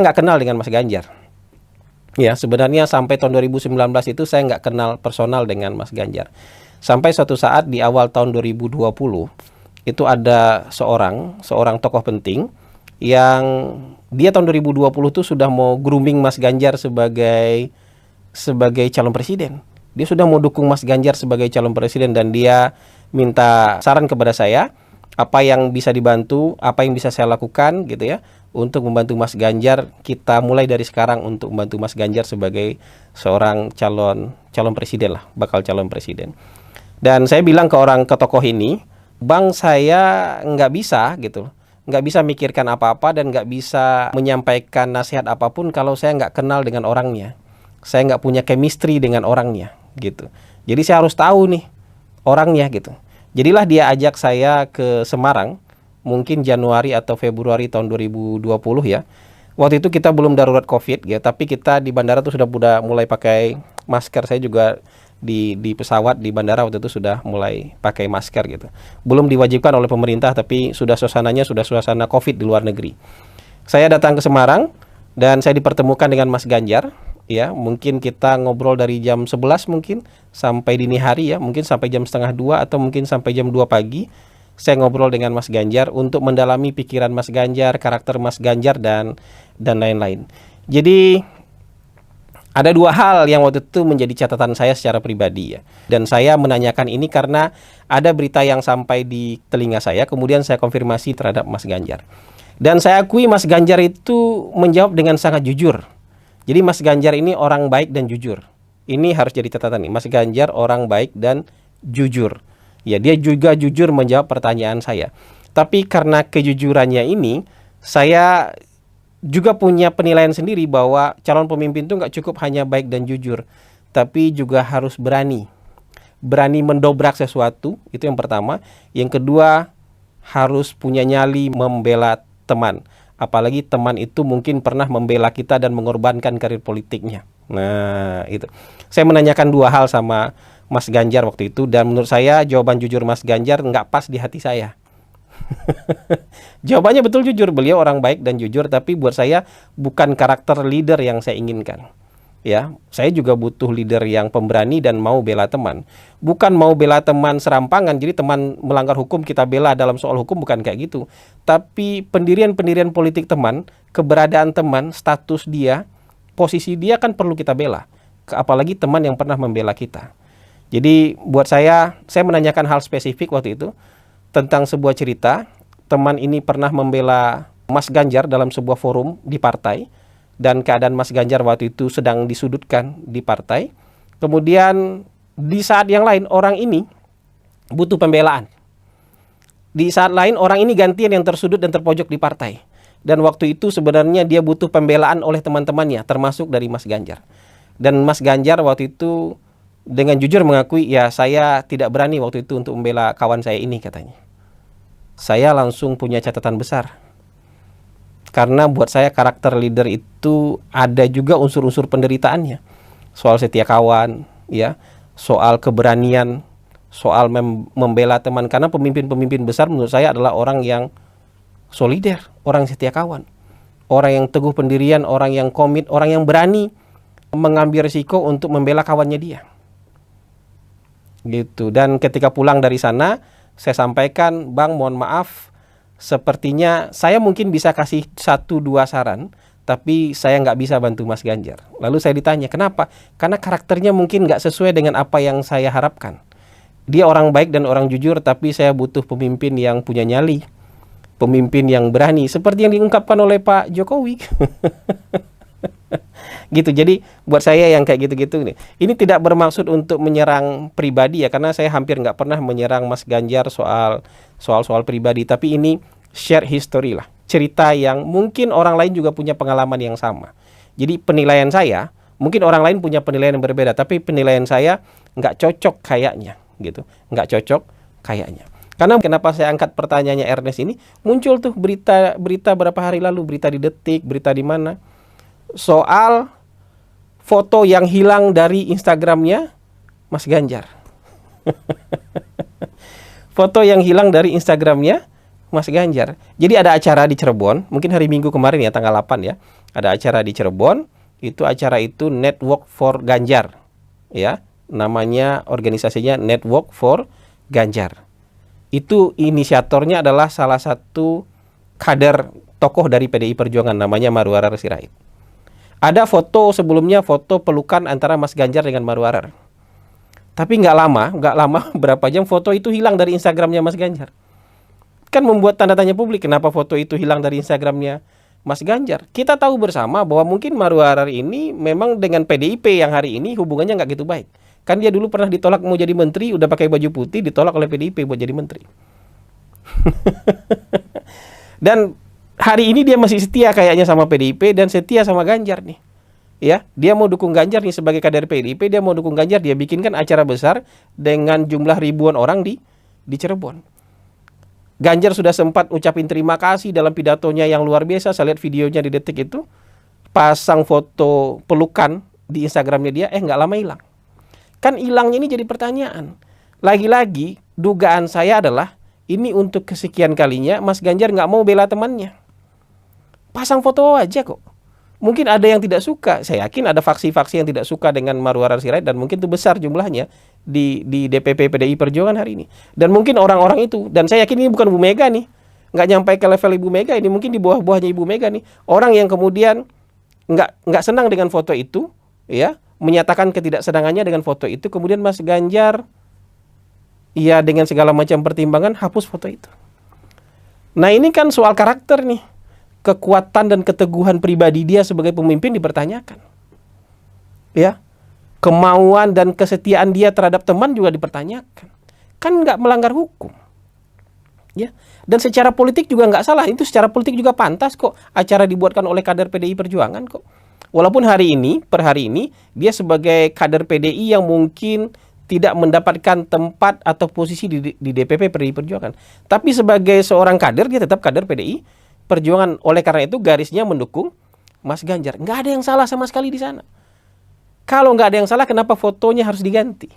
nggak kenal dengan Mas Ganjar. Ya, sebenarnya sampai tahun 2019 itu saya nggak kenal personal dengan Mas Ganjar. Sampai suatu saat di awal tahun 2020, itu ada seorang tokoh penting yang dia tahun 2020 tuh sudah mau grooming Mas Ganjar sebagai calon presiden. Dia sudah mau dukung Mas Ganjar sebagai calon presiden dan dia minta saran kepada saya apa yang bisa dibantu, apa yang bisa saya lakukan gitu ya untuk membantu Mas Ganjar. Kita mulai dari sekarang untuk membantu Mas Ganjar sebagai seorang calon presiden lah, bakal calon presiden. Dan saya bilang ke tokoh ini, Bang, saya nggak bisa gitu, nggak bisa mikirkan apa-apa dan nggak bisa menyampaikan nasihat apapun kalau saya nggak kenal dengan orangnya. Saya nggak punya chemistry dengan orangnya gitu. Jadi saya harus tahu nih orangnya gitu. Jadilah dia ajak saya ke Semarang, mungkin Januari atau Februari tahun 2020 ya. Waktu itu kita belum darurat COVID ya, tapi kita di bandara tuh sudah mulai pakai masker. Saya juga di pesawat di bandara waktu itu sudah mulai pakai masker gitu. Belum diwajibkan oleh pemerintah, tapi sudah suasana COVID di luar negeri. Saya datang ke Semarang dan saya dipertemukan dengan Mas Ganjar. Ya, mungkin kita ngobrol dari jam 11 mungkin sampai dini hari ya, mungkin sampai jam setengah 2 atau mungkin sampai jam 2 pagi. Saya ngobrol dengan Mas Ganjar untuk mendalami pikiran Mas Ganjar, karakter Mas Ganjar dan lain-lain. Jadi ada dua hal yang waktu itu menjadi catatan saya secara pribadi ya. Dan saya menanyakan ini karena ada berita yang sampai di telinga saya, kemudian saya konfirmasi terhadap Mas Ganjar. Dan saya akui Mas Ganjar itu menjawab dengan sangat jujur. Jadi Mas Ganjar ini orang baik dan jujur. Ini harus jadi catatan nih. Mas Ganjar orang baik dan jujur. Ya, dia juga jujur menjawab pertanyaan saya. Tapi karena kejujurannya ini, saya juga punya penilaian sendiri bahwa calon pemimpin itu nggak cukup hanya baik dan jujur, tapi juga harus berani mendobrak sesuatu. Itu yang pertama. Yang kedua, harus punya nyali membela teman. Apalagi teman itu mungkin pernah membela kita dan mengorbankan karir politiknya. Nah, itu. Saya menanyakan dua hal sama Mas Ganjar waktu itu, dan menurut saya jawaban jujur Mas Ganjar nggak pas di hati saya. Jawabannya betul jujur, beliau orang baik dan jujur, tapi buat saya bukan karakter leader yang saya inginkan. Ya, saya juga butuh leader yang pemberani dan mau bela teman. Bukan mau bela teman serampangan, jadi teman melanggar hukum kita bela dalam soal hukum, bukan kayak gitu. Tapi pendirian politik teman, keberadaan teman, status dia, posisi dia kan perlu kita bela. Apalagi teman yang pernah membela kita. Jadi buat saya menanyakan hal spesifik waktu itu tentang sebuah cerita. Teman ini pernah membela Mas Ganjar dalam sebuah forum di partai. Dan keadaan Mas Ganjar waktu itu sedang disudutkan di partai. Kemudian di saat yang lain orang ini butuh pembelaan. Di saat lain orang ini gantian yang tersudut dan terpojok di partai. Dan waktu itu sebenarnya dia butuh pembelaan oleh teman-temannya, termasuk dari Mas Ganjar. Dan Mas Ganjar waktu itu dengan jujur mengakui, ya saya tidak berani waktu itu untuk membela kawan saya ini katanya. Saya langsung punya catatan besar. Karena buat saya karakter leader itu ada juga unsur-unsur penderitaannya. Soal setia kawan, ya, soal keberanian, soal membela teman. Karena pemimpin-pemimpin besar menurut saya adalah orang yang solider, orang setia kawan, orang yang teguh pendirian, orang yang komit, orang yang berani mengambil risiko untuk membela kawannya dia. Gitu. Dan ketika pulang dari sana, saya sampaikan, Bang, mohon maaf, sepertinya saya mungkin bisa kasih 1-2 saran, tapi saya nggak bisa bantu Mas Ganjar. Lalu saya ditanya, kenapa? Karena karakternya mungkin nggak sesuai dengan apa yang saya harapkan. Dia orang baik dan orang jujur, tapi saya butuh pemimpin yang punya nyali, pemimpin yang berani, seperti yang diungkapkan oleh Pak Jokowi. Gitu. Jadi buat saya yang kayak gitu-gitu nih, ini tidak bermaksud untuk menyerang pribadi ya, karena saya hampir nggak pernah menyerang Mas Ganjar soal pribadi, tapi ini share history lah, cerita yang mungkin orang lain juga punya pengalaman yang sama. Jadi penilaian saya, mungkin orang lain punya penilaian yang berbeda, tapi penilaian saya nggak cocok kayaknya, gitu, nggak cocok kayaknya. Karena kenapa saya angkat pertanyaannya Ernest ini, muncul tuh berita berapa hari lalu, berita di Detik, berita di mana, soal foto yang hilang dari Instagramnya Mas Ganjar. Foto yang hilang dari Instagramnya Mas Ganjar. Jadi ada acara di Cirebon, mungkin hari Minggu kemarin ya, tanggal 8 ya. ada acara di Cirebon, itu acara itu Network for Ganjar, ya, namanya organisasinya Network for Ganjar. Itu inisiatornya adalah salah satu kader tokoh dari PDI Perjuangan, namanya Marwarar Sirait. Ada foto sebelumnya, foto pelukan antara Mas Ganjar dengan Marwarar. Tapi nggak lama, berapa jam foto itu hilang dari Instagramnya Mas Ganjar. Kan membuat tanda tanya publik, kenapa foto itu hilang dari Instagramnya Mas Ganjar. Kita tahu bersama bahwa mungkin Marwarar ini memang dengan PDIP yang hari ini hubungannya nggak gitu baik. Kan dia dulu pernah ditolak mau jadi menteri, udah pakai baju putih, ditolak oleh PDIP buat jadi menteri. Dan hari ini dia masih setia kayaknya sama PDIP dan setia sama Ganjar nih. Ya, dia mau dukung Ganjar nih sebagai kader PDIP, dia mau dukung Ganjar, dia bikinkan acara besar dengan jumlah ribuan orang di Cirebon. Ganjar sudah sempat ucapin terima kasih dalam pidatonya yang luar biasa. Saya lihat videonya di Detik itu, pasang foto pelukan di Instagramnya dia, nggak lama hilang. Kan hilangnya ini jadi pertanyaan. Lagi-lagi dugaan saya adalah ini untuk kesekian kalinya Mas Ganjar nggak mau bela temannya. Pasang foto aja kok. Mungkin ada yang tidak suka. Saya yakin ada faksi-faksi yang tidak suka dengan Marwarar Sirait dan mungkin itu besar jumlahnya di DPP PDI Perjuangan hari ini. Dan mungkin orang-orang itu, dan saya yakin ini bukan Bu Mega nih, nggak nyampe ke level Ibu Mega, ini mungkin di bawah-bawahnya Ibu Mega nih. Orang yang kemudian nggak senang dengan foto itu, ya, menyatakan ketidaksenangannya dengan foto itu, kemudian Mas Ganjar, ya dengan segala macam pertimbangan hapus foto itu. Nah ini kan soal karakter nih. Kekuatan dan keteguhan pribadi dia sebagai pemimpin dipertanyakan. Ya, kemauan dan kesetiaan dia terhadap teman juga dipertanyakan. Kan nggak melanggar hukum. Ya, dan secara politik juga nggak salah. Itu secara politik juga pantas kok. Acara dibuatkan oleh kader PDI Perjuangan kok. Walaupun per hari ini dia sebagai kader PDI yang mungkin tidak mendapatkan tempat atau posisi di DPP PDI Perjuangan. Tapi sebagai seorang kader dia tetap kader PDI Perjuangan. Oleh karena itu garisnya mendukung Mas Ganjar. Nggak ada yang salah sama sekali di sana. Kalau nggak ada yang salah, kenapa fotonya harus diganti?